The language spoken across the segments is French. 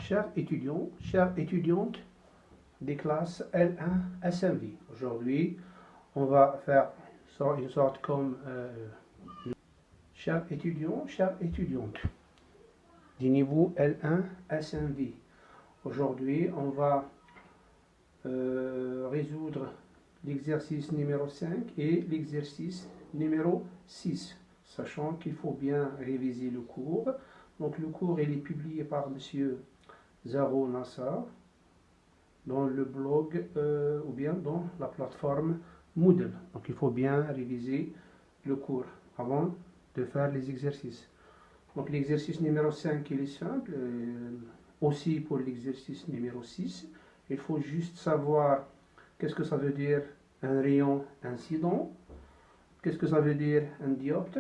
chers étudiants, chères étudiantes des classes L1 SMV. Aujourd'hui, on va faire une sorte comme chers étudiants, chères étudiantes du niveau L1 SMV. Aujourd'hui, on va résoudre l'exercice numéro 5 et l'exercice numéro 6, sachant qu'il faut bien réviser le cours. Donc le cours il est publié par monsieur Zaro Nassar dans le blog ou bien dans la plateforme Moodle. Donc il faut bien réviser le cours avant de faire les exercices. Donc l'exercice numéro 5 il est simple, aussi pour l'exercice numéro 6. Il faut juste savoir qu'est-ce que ça veut dire un rayon incident, qu'est-ce que ça veut dire un dioptre,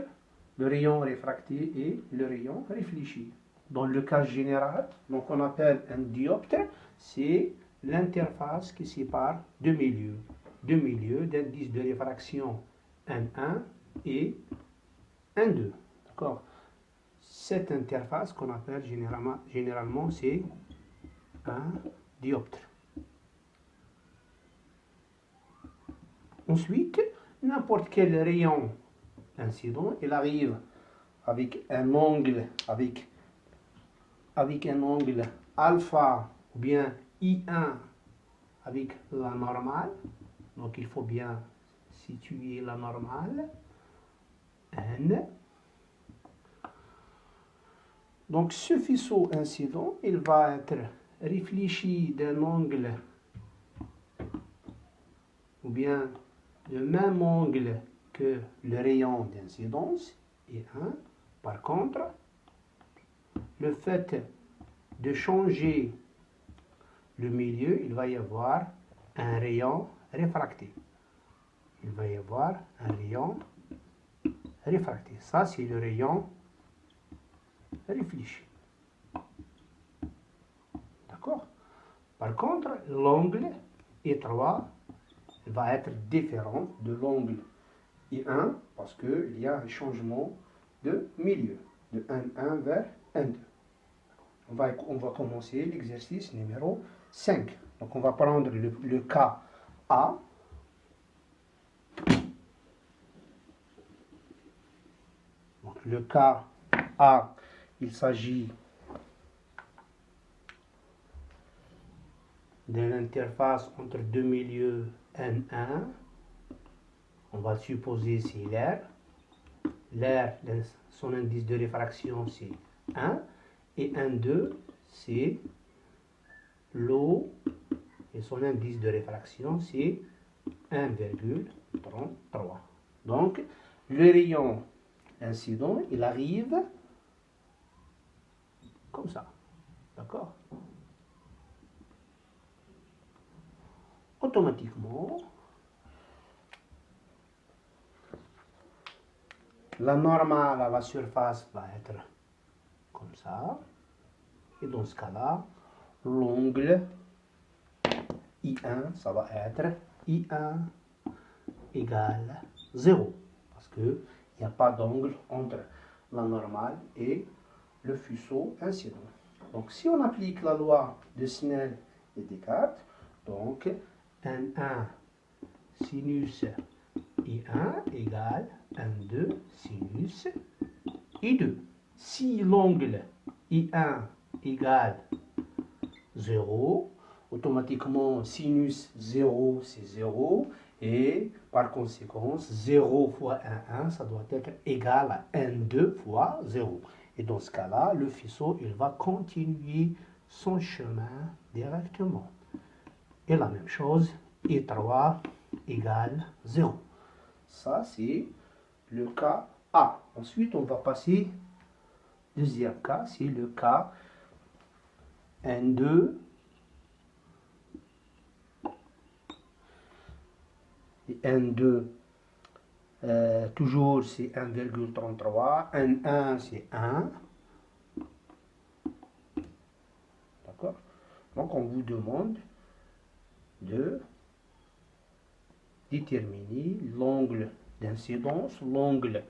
le rayon réfracté et le rayon réfléchi. Dans le cas général, donc on appelle un dioptre, c'est l'interface qui sépare deux milieux d'indice de réfraction N1 et N2. D'accord? Cette interface qu'on appelle généralement c'est un dioptre. Ensuite, n'importe quel rayon incident, il arrive avec un angle, avec un angle alpha ou bien I1 avec la normale. Donc il faut bien situer la normale. N. Donc ce faisceau incident, il va être réfléchi d'un angle ou bien le même angle que le rayon d'incidence, I1. Par contre, le fait de changer le milieu, il va y avoir un rayon réfracté. Il va y avoir un rayon réfracté. Ça, c'est le rayon réfléchi. D'accord? Par contre, l'angle I3 va être différent de l'angle I1 parce qu'il y a un changement de milieu, de N1 vers N2. On va commencer l'exercice numéro 5. Donc on va prendre le cas A. Donc le cas A, il s'agit d'une interface entre deux milieux N1. On va supposer c'est l'air. L'air, son indice de réfraction c'est 1. Et N2, c'est l'eau. Et son indice de réfraction c'est 1,33. Donc, le rayon incident, il arrive comme ça. D'accord? Automatiquement, la normale à la surface va être comme ça. Et dans ce cas-là, l'angle I1, ça va être I1 égale 0. Parce qu'il n'y a pas d'angle entre la normale et le faisceau incident. Donc si on applique la loi de Snell et Descartes, donc N1 sinus I1 égale N2 sinus I2. Si l'angle I1 égale 0, automatiquement sinus 0 c'est 0 et par conséquent 0 fois N1 ça doit être égal à N2 fois 0. Et dans ce cas-là, le faisceau il va continuer son chemin directement. Et la même chose, I3 égale 0. Ça c'est le cas A. Ensuite on va passer deuxième cas, c'est le cas N2 et N2 toujours c'est 1,33, N1 c'est 1. D'accord? Donc on vous demande de déterminer l'angle d'incidence, l'angle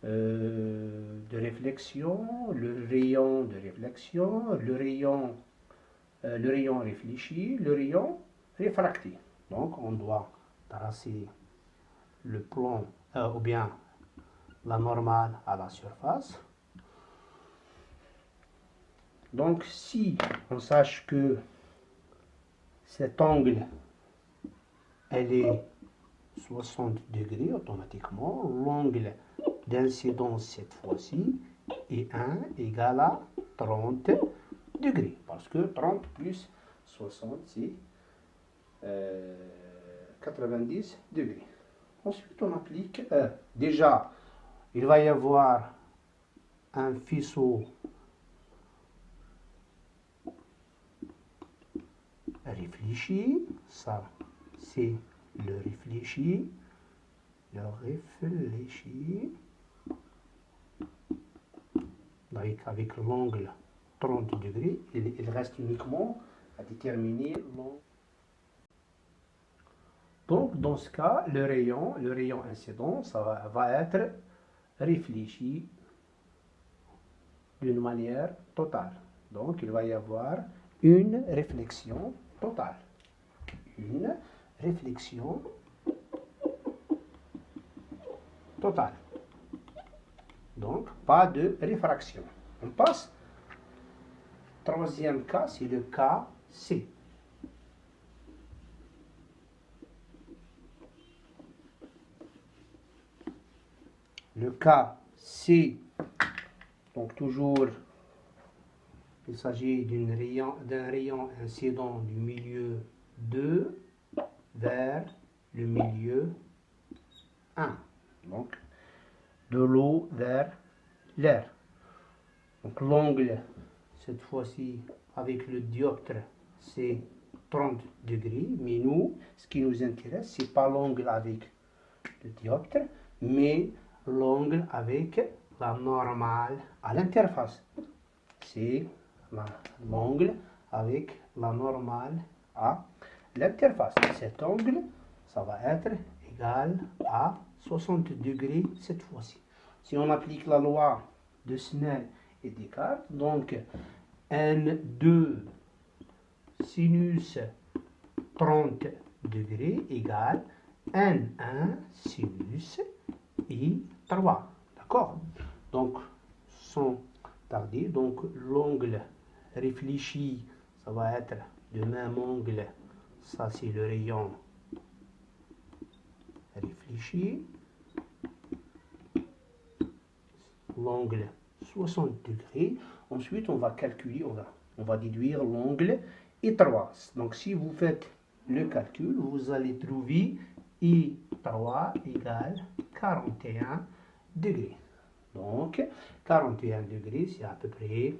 de réflexion, le rayon de réflexion, le rayon réfléchi, le rayon réfracté. Donc on doit tracer le plan ou bien la normale à la surface. Donc si on sache que cet angle elle est 60 degrés automatiquement, l'angle d'incidence cette fois-ci est 1 égale à 30 degrés, parce que 30 plus 60 c'est 90 degrés. Ensuite on applique, déjà il va y avoir un faisceau réfléchi, ça c'est le réfléchi, avec l'angle 30 degrés, il reste uniquement à déterminer l'angle. Donc dans ce cas, le rayon incident, ça va être réfléchi d'une manière totale. Donc il va y avoir une réflexion totale. Une réflexion totale. Donc pas de réfraction. On passe. Troisième cas, c'est le cas C. Le cas C, donc toujours, il s'agit d'un rayon incident du milieu 2 vers le milieu 1. Donc, de l'eau vers l'air. Donc, l'angle, cette fois-ci, avec le dioptre, c'est 30 degrés. Mais nous, ce qui nous intéresse, ce n'est pas l'angle avec le dioptre, mais l'angle avec la normale à l'interface. C'est l'angle avec la normale à l'interface. Cet angle, ça va être égal à 60 degrés cette fois-ci. Si on applique la loi de Snell et Descartes, donc N2 sinus 30 degrés égale N1 sinus I3. D'accord? Donc, sans tarder, donc l'angle réfléchi, ça va être le même angle. Ça, c'est le rayon réfléchi. L'angle 60 degrés. Ensuite, on va calculer, on va déduire l'angle I3. Donc, si vous faites le calcul, vous allez trouver I3 égale 41 degrés. Donc, 41 degrés, c'est à peu près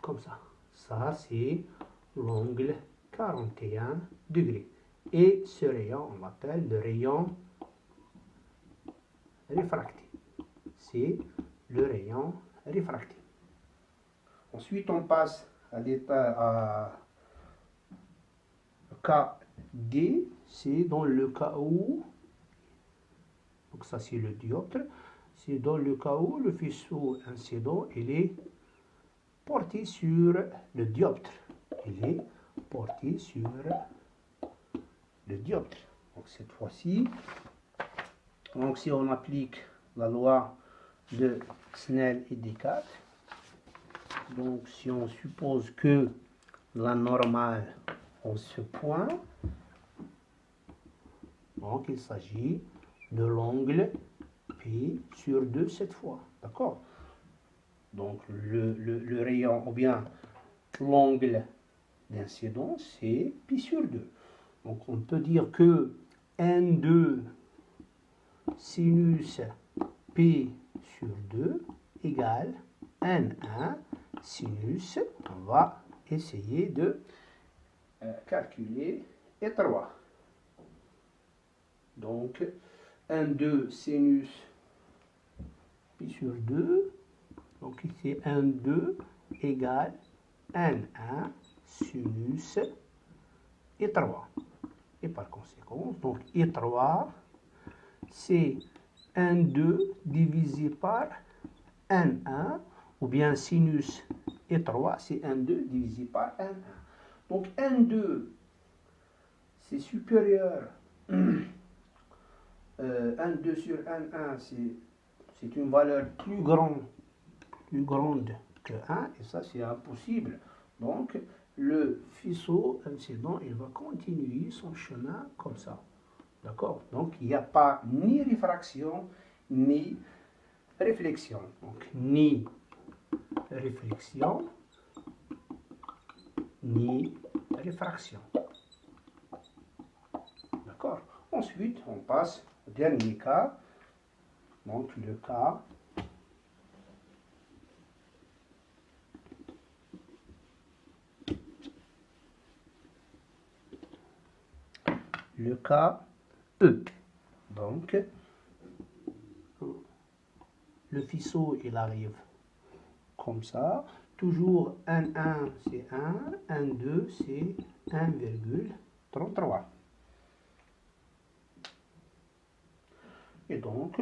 comme ça. Ça, c'est l'angle 41 degrés. Et ce rayon, on l'appelle le rayon réfracté. C'est le rayon réfracté. Ensuite, on passe à cas D. C'est dans le cas où, donc ça c'est le dioptre, c'est dans le cas où le faisceau incident il est porté sur le dioptre. Il est porté sur le dioptre. Donc cette fois-ci, donc si on applique la loi de Snell et Descartes, donc si on suppose que la normale en ce point, donc il s'agit de l'angle P sur 2 cette fois. D'accord? Donc le rayon ou bien l'angle d'incidence c'est Pi sur 2. Donc on peut dire que N2 sinus P sur 2 égale N1 sinus. On va essayer de calculer E3. Donc, 1,2 sinus pi sur 2. Donc, ici, 1,2 égale N1 sinus E3. Et par conséquent, donc E3, c'est N2 divisé par N1, ou bien sinus E3, c'est N2 divisé par N1. Donc N2, c'est supérieur, N2 sur N1, c'est une valeur plus grande que 1, et ça c'est impossible. Donc le faisceau incident, il va continuer son chemin comme ça. D'accord? Donc il n'y a pas ni réfraction, ni réflexion. Donc ni réflexion, ni réfraction. D'accord? Ensuite, on passe au dernier cas. Donc le cas E. Donc, le faisceau, il arrive comme ça. Toujours N1, c'est 1. N2, c'est 1,33. Et donc,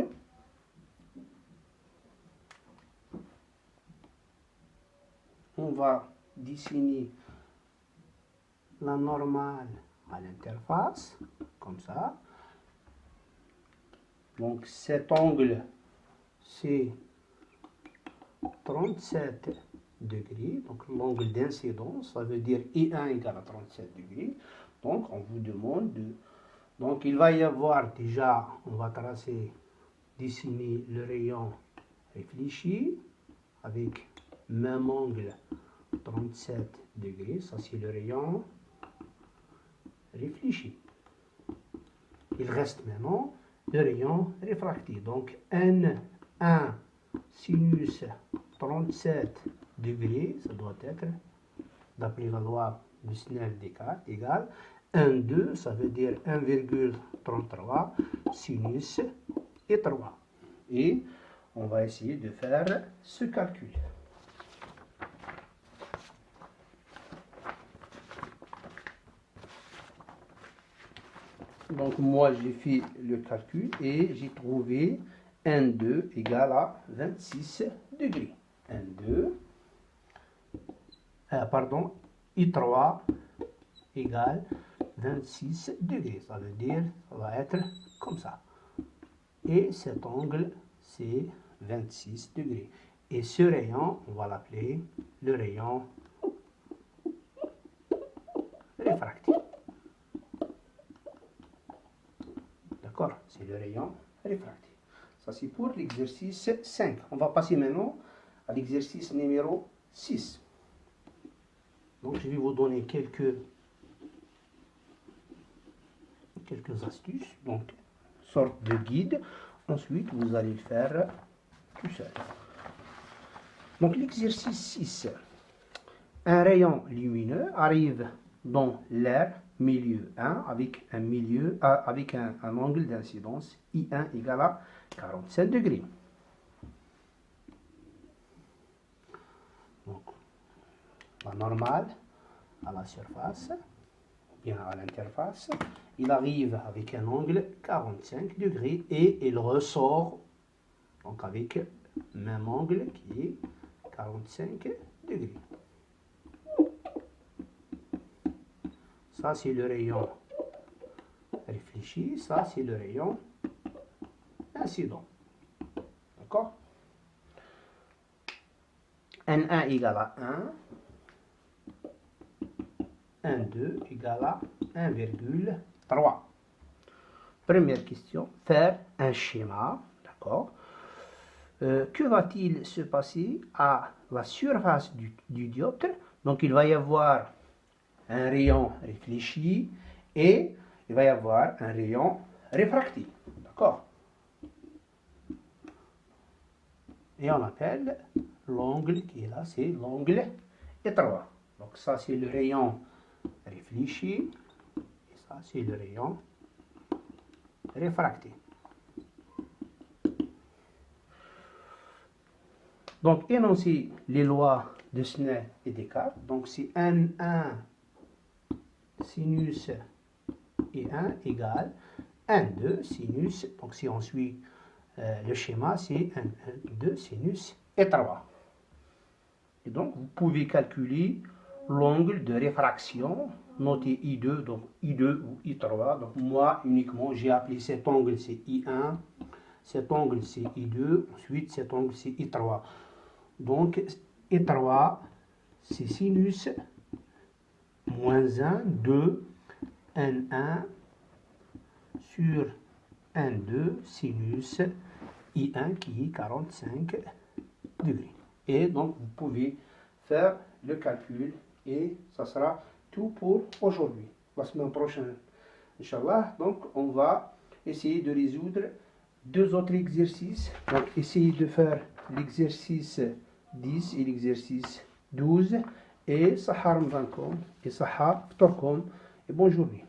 on va dessiner la normale à l'interface, comme ça. Donc cet angle, c'est 37 degrés. Donc l'angle d'incidence, ça veut dire I1 égale à 37 degrés. Donc on vous demande de... Donc il va y avoir déjà, on va tracer, dessiner le rayon réfléchi avec même angle 37 degrés. Ça c'est le rayon réfléchi. Il reste maintenant le rayon réfracté. Donc N1 sinus 37 degrés, ça doit être, d'après la loi de Snell-Descartes, égal N2, ça veut dire 1,33 sinus et 3. Et on va essayer de faire ce calcul. Donc moi j'ai fait le calcul et j'ai trouvé N2 égale à 26 degrés. N2, pardon, I3 égale 26 degrés. Ça veut dire, ça va être comme ça. Et cet angle, c'est 26 degrés. Et ce rayon, on va l'appeler le rayon réfracté. D'accord? C'est le rayon réfracté. Ça, c'est pour l'exercice 5. On va passer maintenant à l'exercice numéro 6. Donc, je vais vous donner quelques astuces. Donc, sorte de guide. Ensuite, vous allez le faire tout seul. Donc, l'exercice 6. Un rayon lumineux arrive dans l'air milieu 1 avec un angle d'incidence I1 égale à 45 degrés. Donc, la normale à la surface, bien à l'interface, il arrive avec un angle 45 degrés et il ressort donc avec même angle qui est 45 degrés. Ça, c'est le rayon réfléchi. Ça, c'est le rayon incident. D'accord? N1 égale à 1. N2 égale à 1,3. Première question. Faire un schéma. D'accord? Que va-t-il se passer à la surface du dioptre? Donc, il va y avoir un rayon réfléchi et il va y avoir un rayon réfracté. D'accord? Et on appelle l'angle qui est là, c'est l'angle étroit. Donc ça, c'est le rayon réfléchi et ça, c'est le rayon réfracté. Donc, énoncer les lois de Snell et Descartes. Donc, c'est N1 sinus I1 égale N2 sinus. Donc, si on suit le schéma, c'est 1, 2, sinus étroit. Et donc, vous pouvez calculer l'angle de réfraction, notez I2, donc I2 ou I3. Donc, moi, uniquement, j'ai appelé cet angle, c'est I1, cet angle, c'est I2, ensuite, cet angle, c'est I3. Donc, I3, c'est sinus moins 1, 2, N1 sur N2 sinus I1 qui est 45 degrés. Et donc, vous pouvez faire le calcul et ça sera tout pour aujourd'hui. La semaine prochaine, Inch'Allah, donc on va essayer de résoudre deux autres exercices. Donc, essayez de faire l'exercice 10 et l'exercice 12 et Sahar Mvankom et Sahar Ftorkom et bonne journée.